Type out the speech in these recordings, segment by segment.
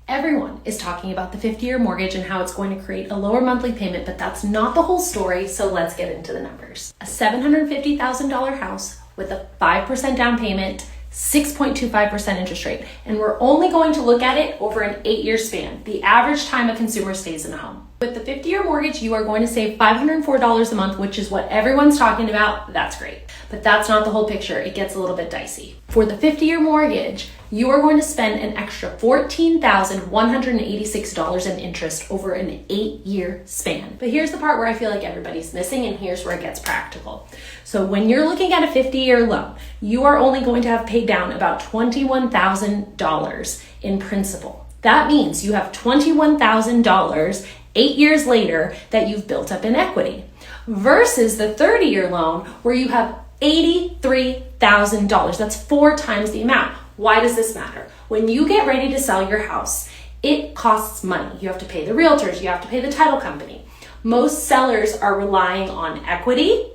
Everyone is talking about the 50-year mortgage and how it's going to create a lower monthly payment, but that's not the whole story, so let's get into the numbers. A $750,000 house with a 5% down payment, 6.25% interest rate, and we're only going to look at it over an 8-year span, the average time a consumer stays in a home. With the 50-year mortgage, you are going to save $504 a month, which is what everyone's talking about. That's great. But that's not the whole picture. It gets a little bit dicey. For the 50-year mortgage, you are going to spend an extra $14,186 in interest over an 8-year span. But here's the part where I feel like everybody's missing, and here's where it gets practical. So when you're looking at a 50-year loan, you are only going to have paid down about $21,000 in principal. That means you have $21,000 8 years later that you've built up in equity, versus the 30-year loan where you have $83,000. That's 4 times the amount. Why does this matter? When you get ready to sell your house, it costs money. You have to pay the realtors, you have to pay the title company. Most sellers are relying on equity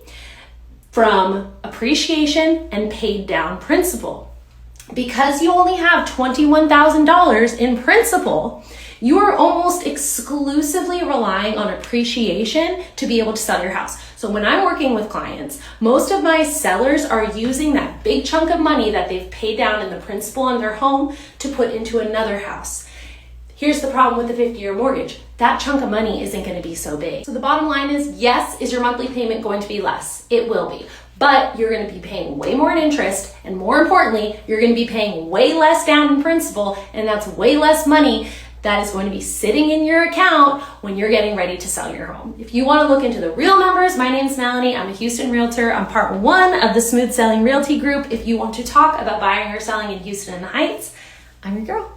from appreciation and paid down principal. Because you only have $21,000 in principal, you are almost exclusively relying on appreciation to be able to sell your house. So when I'm working with clients, most of my sellers are using that big chunk of money that they've paid down in the principal in their home to put into another house. Here's the problem with the 50-year mortgage. That chunk of money isn't going to be so big. So the bottom line is, yes, is your monthly payment going to be less? It will be. But you're going to be paying way more in interest, and more importantly, you're going to be paying way less down in principal, and that's way less money that is going to be sitting in your account when you're getting ready to sell your home. If you want to look into the real numbers, my name's Melanie. I'm a Houston realtor. I'm part 1 of the Smooth Selling Realty Group. If you want to talk about buying or selling in Houston and the Heights, I'm your girl.